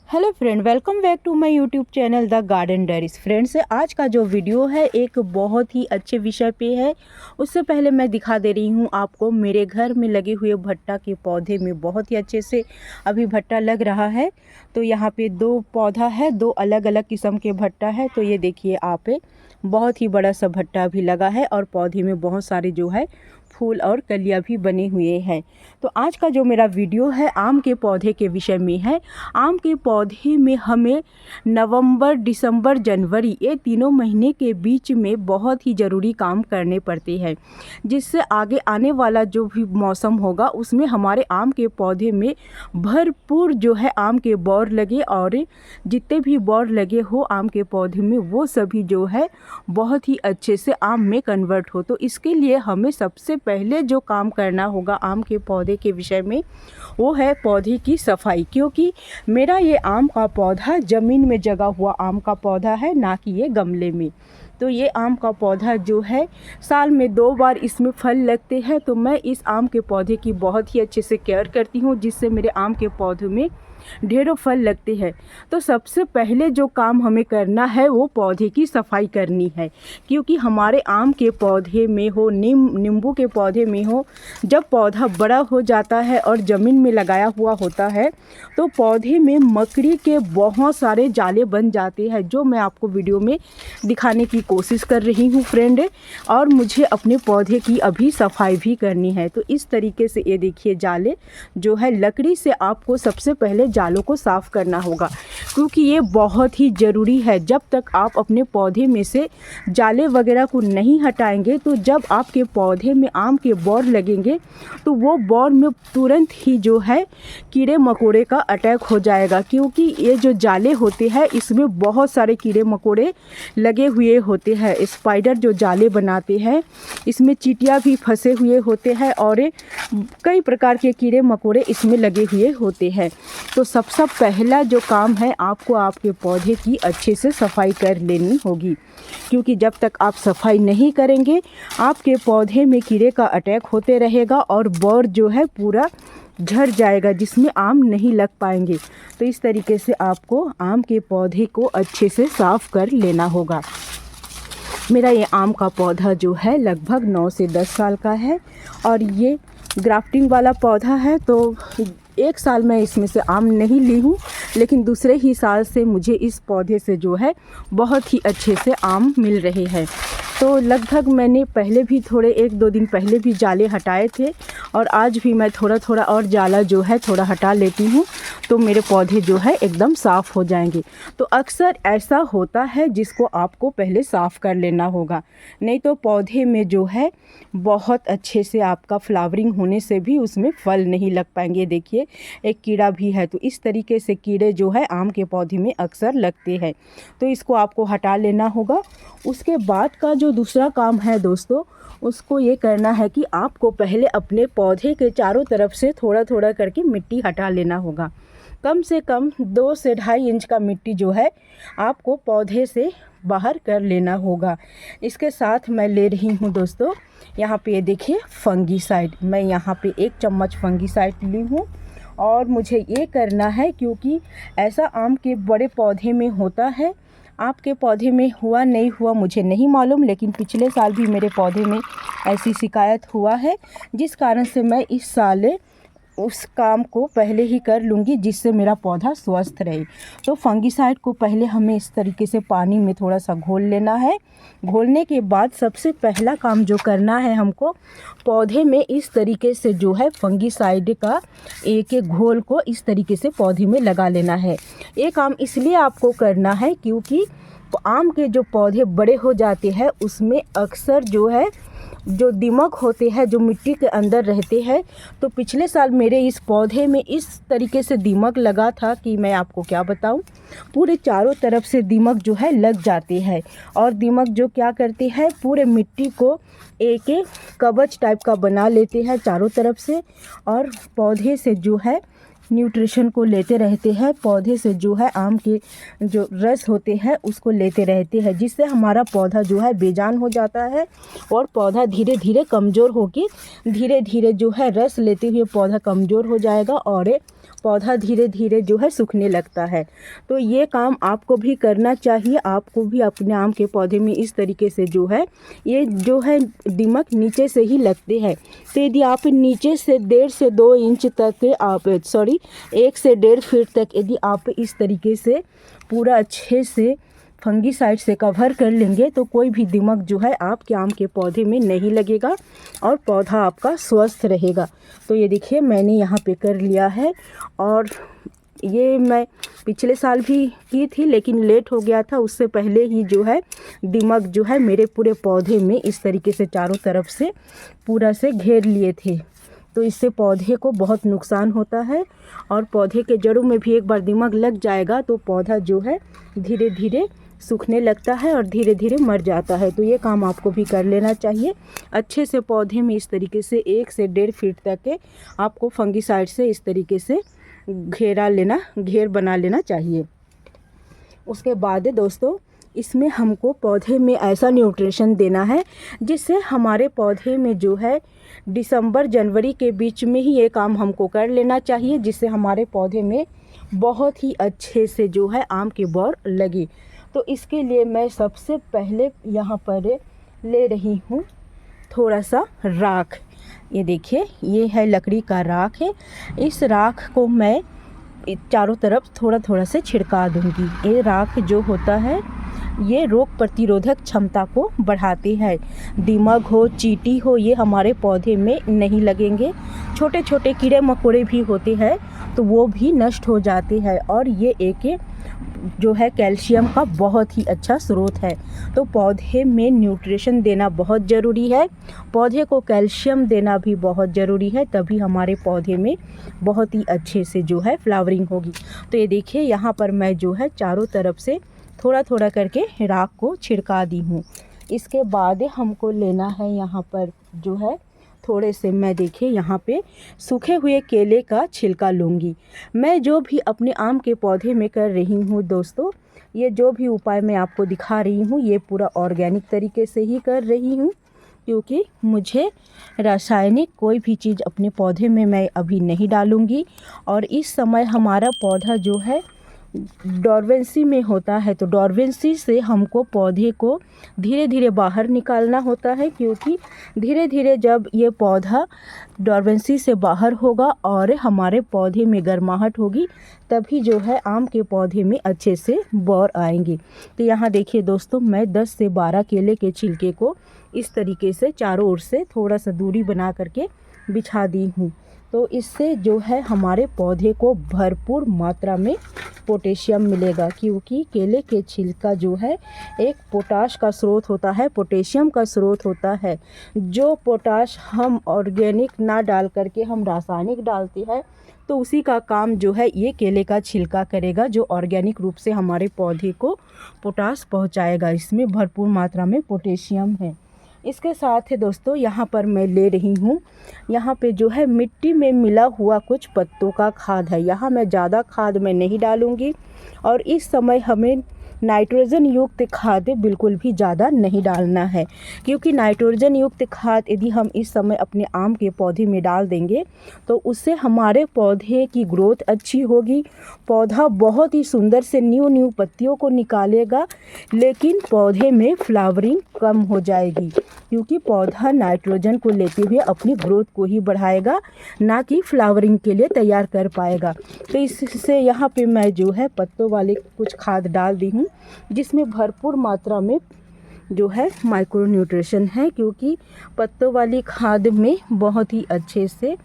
Hello friend, welcome back to my YouTube channel the garden diaries. Friends, आज का जो video है एक बहुत ही अच्छे विषय पे है। उससे पहले मैं दिखा दे रही हूँ आपको मेरे घर में लगे हुए भट्टा के पौधे में बहुत ही अच्छे से अभी भट्टा लग रहा है। तो यहाँ पे दो पौधा है, दो अलग अलग किस्म के भट्टा है। तो ये देखिए आप, बहुत ही बड़ा सा भट्टा भी लगा है और पौधे में बहुत सारे जो है फूल और कलियां भी बने हुए हैं। तो आज का जो मेरा वीडियो है आम के पौधे के विषय में है। आम के पौधे में हमें नवंबर, दिसंबर, जनवरी ये तीनों महीने के बीच में बहुत ही ज़रूरी काम करने पड़ते हैं, जिससे आगे आने वाला जो भी मौसम होगा उसमें हमारे आम के पौधे में भरपूर जो है आम के बौर लगे, और जितने भी बौर लगे हो आम के पौधे में वो सभी जो है बहुत ही अच्छे से आम में कन्वर्ट हो। तो इसके लिए हमें सबसे पहले जो काम करना होगा आम के पौधे के विषय में वो है पौधे की सफाई, क्योंकि मेरा ये आम का पौधा ज़मीन में जगा हुआ आम का पौधा है, ना कि ये गमले में। तो ये आम का पौधा जो है साल में 2 बार इसमें फल लगते हैं। तो मैं इस आम के पौधे की बहुत ही अच्छे से केयर करती हूँ, जिससे मेरे आम के पौधे में ढेरों फल लगते हैं। तो सबसे पहले जो काम हमें करना है वो पौधे की सफाई करनी है, क्योंकि हमारे आम के पौधे में हो, नींबू के पौधे में हो, जब पौधा बड़ा हो जाता है और ज़मीन में लगाया हुआ होता है तो पौधे में मकड़ी के बहुत सारे जाले बन जाते हैं, जो मैं आपको वीडियो में दिखाने की कोशिश कर रही हूँ फ्रेंड। और मुझे अपने पौधे की अभी सफाई भी करनी है। तो इस तरीके से ये देखिए जाले जो है, लकड़ी से आपको सबसे पहले जालों को साफ़ करना होगा, क्योंकि ये बहुत ही ज़रूरी है। जब तक आप अपने पौधे में से जाले वगैरह को नहीं हटाएंगे तो जब आपके पौधे में आम के बौर लगेंगे तो वो बौर में तुरंत ही जो है कीड़े मकोड़े का अटैक हो जाएगा, क्योंकि ये जो जाले होते हैं इसमें बहुत सारे कीड़े मकोड़े लगे हुए होते हैं। स्पाइडर जो जाले बनाते हैं इसमें चींटियाँ भी फंसे हुए होते हैं और कई प्रकार के कीड़े मकोड़े इसमें लगे हुए होते हैं। तो सबसे पहला जो काम है आपको आपके पौधे की अच्छे से सफाई कर लेनी होगी, क्योंकि जब तक आप सफाई नहीं करेंगे आपके पौधे में कीड़े का अटैक होते रहेगा और बौर जो है पूरा झड़ जाएगा, जिसमें आम नहीं लग पाएंगे। तो इस तरीके से आपको आम के पौधे को अच्छे से साफ़ कर लेना होगा। मेरा ये आम का पौधा जो है लगभग 9 से 10 साल का है और ये ग्राफ्टिंग वाला पौधा है। तो 1 साल मैं इसमें से आम नहीं ली हूँ, लेकिन दूसरे ही साल से मुझे इस पौधे से जो है बहुत ही अच्छे से आम मिल रहे हैं। तो लगभग मैंने पहले भी थोड़े 1-2 दिन पहले भी जाले हटाए थे और आज भी मैं थोड़ा थोड़ा और जाला जो है थोड़ा हटा लेती हूँ, तो मेरे पौधे जो है एकदम साफ़ हो जाएंगे। तो अक्सर ऐसा होता है जिसको आपको पहले साफ़ कर लेना होगा, नहीं तो पौधे में जो है बहुत अच्छे से आपका फ्लावरिंग होने से भी उसमें फल नहीं लग पाएंगे। देखिए एक कीड़ा भी है, तो इस तरीके से कीड़े जो है आम के पौधे में अक्सर लगते हैं, तो इसको आपको हटा लेना होगा। उसके बाद का जो दूसरा काम है दोस्तों, उसको ये करना है कि आपको पहले अपने पौधे के चारों तरफ से थोड़ा थोड़ा करके मिट्टी हटा लेना होगा। कम से कम 2 से 2.5 इंच का मिट्टी जो है आपको पौधे से बाहर कर लेना होगा। इसके साथ मैं ले रही हूँ दोस्तों, यहाँ पे ये देखिए फंगीसाइड। मैं यहाँ पे 1 चम्मच फंगीसाइड ली हूँ और मुझे ये करना है क्योंकि ऐसा आम के बड़े पौधे में होता है। आपके पौधे में हुआ नहीं हुआ मुझे नहीं मालूम, लेकिन पिछले साल भी मेरे पौधे में ऐसी शिकायत हुआ है, जिस कारण से मैं इस साल उस काम को पहले ही कर लूँगी, जिससे मेरा पौधा स्वस्थ रहे। तो फंगीसाइड को पहले हमें इस तरीके से पानी में थोड़ा सा घोल लेना है। घोलने के बाद सबसे पहला काम जो करना है हमको, पौधे में इस तरीके से जो है फंगीसाइड का एक एक घोल को इस तरीके से पौधे में लगा लेना है। ये काम इसलिए आपको करना है क्योंकि आम के जो पौधे बड़े हो जाते हैं उसमें अक्सर जो है जो दीमक होते हैं जो मिट्टी के अंदर रहते हैं। तो पिछले साल मेरे इस पौधे में इस तरीके से दीमक लगा था कि मैं आपको क्या बताऊं, पूरे चारों तरफ से दीमक जो है लग जाते हैं। और दीमक जो क्या करते हैं, पूरे मिट्टी को एक एक कवच टाइप का बना लेते हैं चारों तरफ से, और पौधे से जो है न्यूट्रिशन को लेते रहते हैं। पौधे से जो है आम के जो रस होते हैं उसको लेते रहते हैं, जिससे हमारा पौधा जो है बेजान हो जाता है और पौधा धीरे धीरे कमज़ोर होकर धीरे धीरे जो है रस लेते हुए पौधा कमज़ोर हो जाएगा और पौधा धीरे धीरे जो है सूखने लगता है। तो ये काम आपको भी करना चाहिए। आपको भी अपने आम के पौधे में इस तरीके से जो है ये जो है दीमक नीचे से ही लगते हैं। तो यदि आप नीचे से 1.5 से 2 इंच तक आप 1 से 1.5 फीट तक यदि आप इस तरीके से पूरा अच्छे से फंगीसाइड से कवर कर लेंगे तो कोई भी दीमक जो है आपके आम के पौधे में नहीं लगेगा और पौधा आपका स्वस्थ रहेगा। तो ये देखिए मैंने यहाँ पे कर लिया है और ये मैं पिछले साल भी की थी लेकिन लेट हो गया था। उससे पहले ही जो है दीमक जो है मेरे पूरे पौधे में इस तरीके से चारों तरफ से पूरा से घेर लिए थे। तो इससे पौधे को बहुत नुकसान होता है और पौधे के जड़ों में भी एक बार दीमक लग जाएगा तो पौधा जो है धीरे धीरे सूखने लगता है और धीरे धीरे मर जाता है। तो ये काम आपको भी कर लेना चाहिए। अच्छे से पौधे में इस तरीके से 1 से 1.5 फीट तक के आपको फंगीसाइड से इस तरीके से घेर बना लेना चाहिए। उसके बाद दोस्तों इसमें हमको पौधे में ऐसा न्यूट्रिशन देना है जिससे हमारे पौधे में जो है दिसंबर जनवरी के बीच में ही ये काम हमको कर लेना चाहिए, जिससे हमारे पौधे में बहुत ही अच्छे से जो है आम की बौर लगे। तो इसके लिए मैं सबसे पहले यहाँ पर ले रही हूँ थोड़ा सा राख। ये देखिए ये है लकड़ी का राख है। इस राख को मैं चारों तरफ थोड़ा थोड़ा से छिड़का दूंगी। ये राख जो होता है ये रोग प्रतिरोधक क्षमता को बढ़ाती है। दीमक हो चींटी हो ये हमारे पौधे में नहीं लगेंगे। छोटे छोटे कीड़े मकोड़े भी होते हैं तो वो भी नष्ट हो जाते हैं और ये एक जो है कैल्शियम का बहुत ही अच्छा स्रोत है। तो पौधे में न्यूट्रिशन देना बहुत ज़रूरी है। पौधे को कैल्शियम देना भी बहुत ज़रूरी है, तभी हमारे पौधे में बहुत ही अच्छे से जो है फ्लावरिंग होगी। तो ये देखिए यहाँ पर मैं जो है चारों तरफ से थोड़ा थोड़ा करके राख को छिड़का दी हूँ। इसके बाद हमको लेना है यहाँ पर जो है थोड़े से मैं देखिए यहाँ पे सूखे हुए केले का छिलका लूँगी। मैं जो भी अपने आम के पौधे में कर रही हूँ दोस्तों, ये जो भी उपाय मैं आपको दिखा रही हूँ ये पूरा ऑर्गेनिक तरीके से ही कर रही हूँ, क्योंकि मुझे रासायनिक कोई भी चीज़ अपने पौधे में मैं अभी नहीं डालूँगी। और इस समय हमारा पौधा जो है डॉर्वेंसी में होता है, तो डॉर्वेंसी से हमको पौधे को धीरे धीरे बाहर निकालना होता है, क्योंकि धीरे धीरे जब ये पौधा डॉर्वेंसी से बाहर होगा और हमारे पौधे में गर्माहट होगी तभी जो है आम के पौधे में अच्छे से बौर आएंगी। तो यहाँ देखिए दोस्तों मैं 10 से 12 केले के छिलके को इस तरीके से चारों ओर से थोड़ा सा दूरी बना करके बिछा दी हूँ। तो इससे जो है हमारे पौधे को भरपूर मात्रा में पोटेशियम मिलेगा, क्योंकि केले के छिलका जो है एक पोटाश का स्रोत होता है, पोटेशियम का स्रोत होता है। जो पोटाश हम ऑर्गेनिक ना डाल करके हम रासायनिक डालते हैं तो उसी का काम जो है ये केले का छिलका करेगा, जो ऑर्गेनिक रूप से हमारे पौधे को पोटाश पहुंचाएगा। इसमें भरपूर मात्रा में पोटेशियम है। इसके साथ है दोस्तों यहाँ पर मैं ले रही हूँ यहाँ पे जो है मिट्टी में मिला हुआ कुछ पत्तों का खाद है। यहाँ मैं ज़्यादा खाद मैं नहीं डालूँगी और इस समय हमें नाइट्रोजन युक्त खाद बिल्कुल भी ज़्यादा नहीं डालना है, क्योंकि नाइट्रोजन युक्त खाद यदि हम इस समय अपने आम के पौधे में डाल देंगे तो उससे हमारे पौधे की ग्रोथ अच्छी होगी। पौधा बहुत ही सुंदर से न्यू पत्तियों को निकालेगा, लेकिन पौधे में फ्लावरिंग कम हो जाएगी, क्योंकि पौधा नाइट्रोजन को लेते हुए अपनी ग्रोथ को ही बढ़ाएगा, ना कि फ्लावरिंग के लिए तैयार कर पाएगा। तो इससे यहाँ पे मैं जो है पत्तों वाले कुछ खाद डाल दी हूँ, जिसमें भरपूर मात्रा में जो है माइक्रो न्यूट्रिशन है, क्योंकि पत्तों वाली खाद में बहुत ही अच्छे से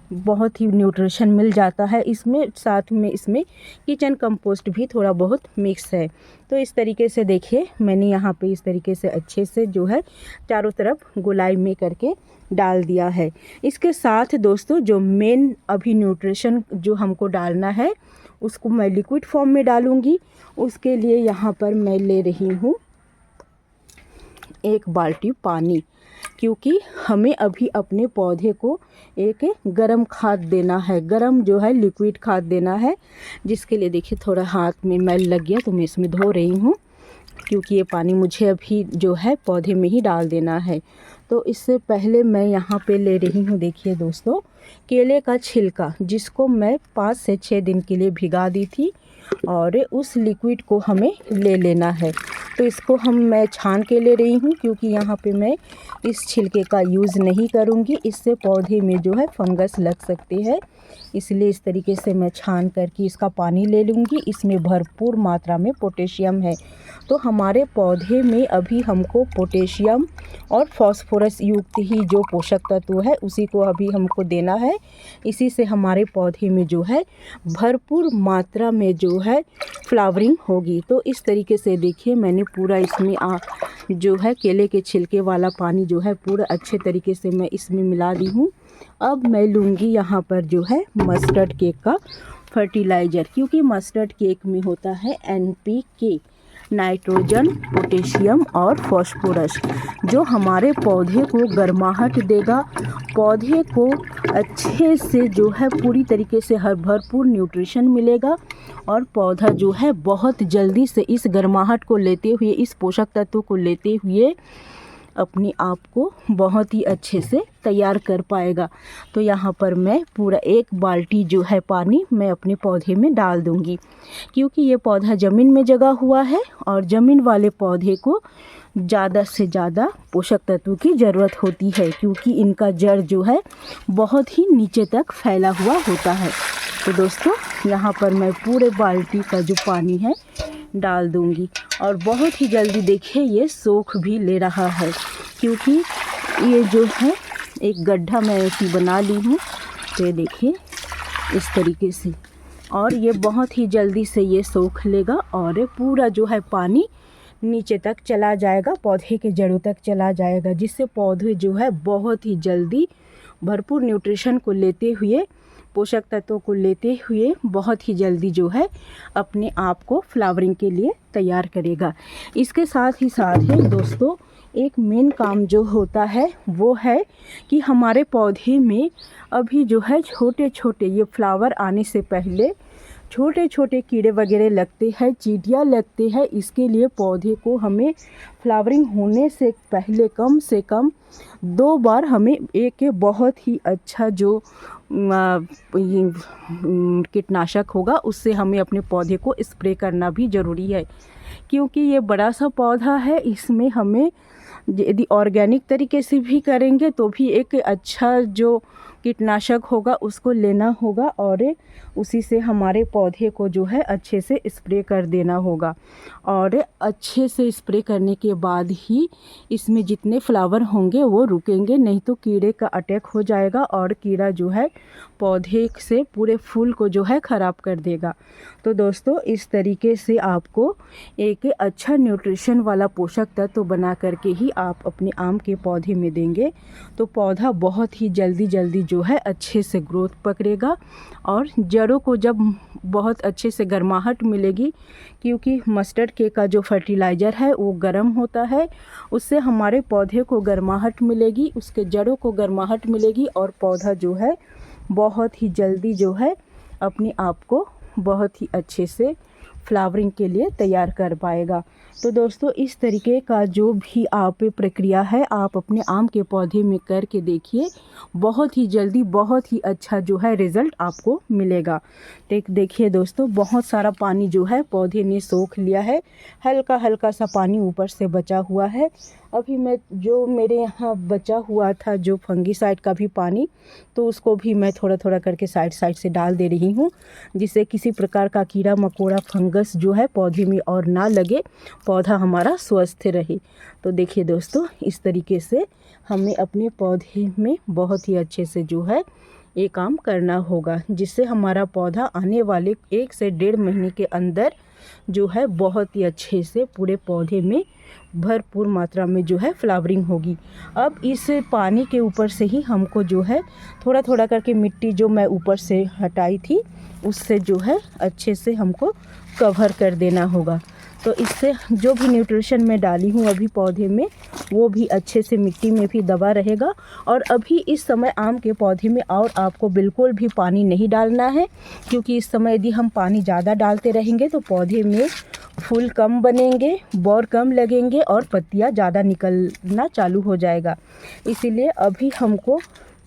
बहुत ही न्यूट्रिशन मिल जाता है। इसमें साथ में इसमें किचन कंपोस्ट भी थोड़ा बहुत मिक्स है। तो इस तरीके से देखिए मैंने यहाँ पे इस तरीके से अच्छे से जो है चारों तरफ गोलाई में करके डाल दिया है। इसके साथ दोस्तों जो मेन अभी न्यूट्रिशन जो हमको डालना है उसको मैं लिक्विड फॉर्म में डालूँगी। उसके लिए यहाँ पर मैं ले रही हूँ 1 बाल्टी पानी, क्योंकि हमें अभी अपने पौधे को एक गरम खाद देना है, गरम जो है लिक्विड खाद देना है, जिसके लिए देखिए थोड़ा हाथ में मैल लग गया तो मैं इसमें धो रही हूँ। क्योंकि ये पानी मुझे अभी जो है पौधे में ही डाल देना है। तो इससे पहले मैं यहाँ पे ले रही हूँ, देखिए दोस्तों, केले का छिलका, जिसको मैं 5 से 6 दिन के लिए भिगा दी थी, और उस लिक्विड को हमें ले लेना है। तो इसको मैं छान के ले रही हूँ, क्योंकि यहाँ पे मैं इस छिलके का यूज़ नहीं करूँगी, इससे पौधे में जो है फंगस लग सकते हैं। इसलिए इस तरीके से मैं छान करके इसका पानी ले लूँगी। इसमें भरपूर मात्रा में पोटेशियम है। तो हमारे पौधे में अभी हमको पोटेशियम और फास्फोरस युक्त ही जो पोषक तत्व है उसी को अभी हमको देना है। इसी से हमारे पौधे में जो है भरपूर मात्रा में जो है फ्लावरिंग होगी। तो इस तरीके से देखिए मैंने पूरा इसमें जो है केले के छिलके वाला पानी जो है पूरा अच्छे तरीके से मैं इसमें मिला दी हूँ। अब मैं लूँगी यहाँ पर जो है मस्टर्ड केक का फर्टिलाइज़र, क्योंकि मस्टर्ड केक में होता है NPK, नाइट्रोजन, पोटेशियम और फास्फोरस, जो हमारे पौधे को गर्माहट देगा, पौधे को अच्छे से जो है पूरी तरीके से भरपूर न्यूट्रिशन मिलेगा, और पौधा जो है बहुत जल्दी से इस गर्माहट को लेते हुए, इस पोषक तत्व को लेते हुए अपने आप को बहुत ही अच्छे से तैयार कर पाएगा। तो यहाँ पर मैं पूरा 1 बाल्टी जो है पानी मैं अपने पौधे में डाल दूँगी, क्योंकि ये पौधा ज़मीन में जगा हुआ है और ज़मीन वाले पौधे को ज़्यादा से ज़्यादा पोषक तत्व की ज़रूरत होती है, क्योंकि इनका जड़ जो है बहुत ही नीचे तक फैला हुआ होता है। तो दोस्तों यहाँ पर मैं पूरे बाल्टी का जो पानी है डाल दूँगी, और बहुत ही जल्दी देखिए ये सूख भी ले रहा है, क्योंकि ये जो है एक गड्ढा मैं ऐसी बना ली हूँ। तो ये देखिए इस तरीके से, और ये बहुत ही जल्दी से ये सूख लेगा और पूरा जो है पानी नीचे तक चला जाएगा, पौधे के जड़ों तक चला जाएगा, जिससे पौधे जो है बहुत ही जल्दी भरपूर न्यूट्रिशन को लेते हुए, पोषक तत्वों को लेते हुए बहुत ही जल्दी जो है अपने आप को फ्लावरिंग के लिए तैयार करेगा। इसके साथ ही दोस्तों एक मेन काम जो होता है वो है कि हमारे पौधे में अभी जो है छोटे छोटे ये फ्लावर आने से पहले छोटे छोटे कीड़े वगैरह लगते हैं, चींटियाँ लगते हैं। इसके लिए पौधे को हमें फ्लावरिंग होने से पहले कम से कम 2 बार हमें एक बहुत ही अच्छा जो कीटनाशक होगा उससे हमें अपने पौधे को स्प्रे करना भी ज़रूरी है, क्योंकि ये बड़ा सा पौधा है। इसमें हमें यदि ऑर्गेनिक तरीके से भी करेंगे तो भी एक अच्छा जो कीटनाशक होगा उसको लेना होगा, और उसी से हमारे पौधे को जो है अच्छे से स्प्रे कर देना होगा। और अच्छे से स्प्रे करने के बाद ही इसमें जितने फ्लावर होंगे वो रुकेंगे, नहीं तो कीड़े का अटैक हो जाएगा और कीड़ा जो है पौधे से पूरे फूल को जो है ख़राब कर देगा। तो दोस्तों इस तरीके से आपको एक अच्छा न्यूट्रिशन वाला पोषक तत्व बना करके ही आप अपने आम के पौधे में देंगे, तो पौधा बहुत ही जल्दी जो है अच्छे से ग्रोथ पकड़ेगा, और जड़ों को जब बहुत अच्छे से गर्माहट मिलेगी, क्योंकि मस्टर्ड केक का जो फर्टिलाइज़र है वो गर्म होता है, उससे हमारे पौधे को गर्माहट मिलेगी, उसके जड़ों को गर्माहट मिलेगी, और पौधा जो है बहुत ही जल्दी जो है अपने आप को बहुत ही अच्छे से फ्लावरिंग के लिए तैयार कर पाएगा। तो दोस्तों इस तरीके का जो भी आप प्रक्रिया है आप अपने आम के पौधे में करके देखिए, बहुत ही जल्दी बहुत ही अच्छा जो है रिज़ल्ट आपको मिलेगा। देखिए दोस्तों बहुत सारा पानी जो है पौधे ने सोख लिया है, हल्का हल्का सा पानी ऊपर से बचा हुआ है। अभी मैं जो मेरे यहाँ बचा हुआ था जो फंगीसाइड का भी पानी, तो उसको भी मैं थोड़ा थोड़ा करके साइड से डाल दे रही हूँ, जिससे किसी प्रकार का कीड़ा मकोड़ा फंगस जो है पौधे में और ना लगे, पौधा हमारा स्वस्थ रहे। तो देखिए दोस्तों इस तरीके से हमें अपने पौधे में बहुत ही अच्छे से जो है ये काम करना होगा, जिससे हमारा पौधा आने वाले 1 से 1.5 महीने के अंदर जो है बहुत ही अच्छे से पूरे पौधे में भरपूर मात्रा में जो है फ्लावरिंग होगी। अब इस पानी के ऊपर से ही हमको जो है थोड़ा थोड़ा करके मिट्टी जो मैं ऊपर से हटाई थी उससे जो है अच्छे से हमको कवर कर देना होगा। तो इससे जो भी न्यूट्रिशन मैं डाली हूँ अभी पौधे में वो भी अच्छे से मिट्टी में भी दबा रहेगा। और अभी इस समय आम के पौधे में और आपको बिल्कुल भी पानी नहीं डालना है, क्योंकि इस समय यदि हम पानी ज़्यादा डालते रहेंगे तो पौधे में फूल कम बनेंगे, बौर कम लगेंगे और पत्तियाँ ज़्यादा निकलना चालू हो जाएगा। इसीलिए अभी हमको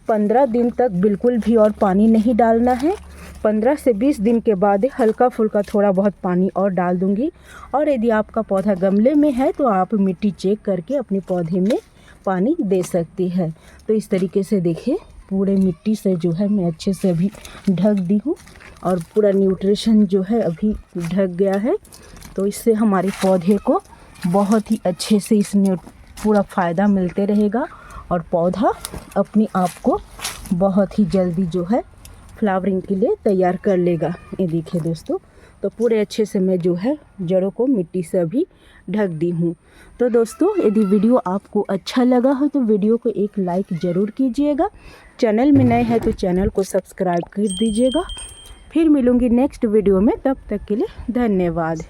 15 दिन तक बिल्कुल भी और पानी नहीं डालना है। 15 से 20 दिन के बाद हल्का फुल्का थोड़ा बहुत पानी और डाल दूंगी। और यदि आपका पौधा गमले में है तो आप मिट्टी चेक करके अपने पौधे में पानी दे सकती है। तो इस तरीके से देखिए पूरे मिट्टी से जो है मैं अच्छे से अभी ढक दी हूँ और पूरा न्यूट्रिशन जो है अभी ढक गया है। तो इससे हमारे पौधे को बहुत ही अच्छे से इसमें पूरा फ़ायदा मिलते रहेगा और पौधा अपने आप को बहुत ही जल्दी जो है फ्लावरिंग के लिए तैयार कर लेगा। ये देखिए दोस्तों, तो पूरे अच्छे से मैं जो है जड़ों को मिट्टी से अभी ढक दी हूँ। तो दोस्तों यदि वीडियो आपको अच्छा लगा हो तो वीडियो को एक लाइक ज़रूर कीजिएगा। चैनल में नए हैं तो चैनल को सब्सक्राइब कर दीजिएगा। फिर मिलूँगी नेक्स्ट वीडियो में, तब तक के लिए धन्यवाद।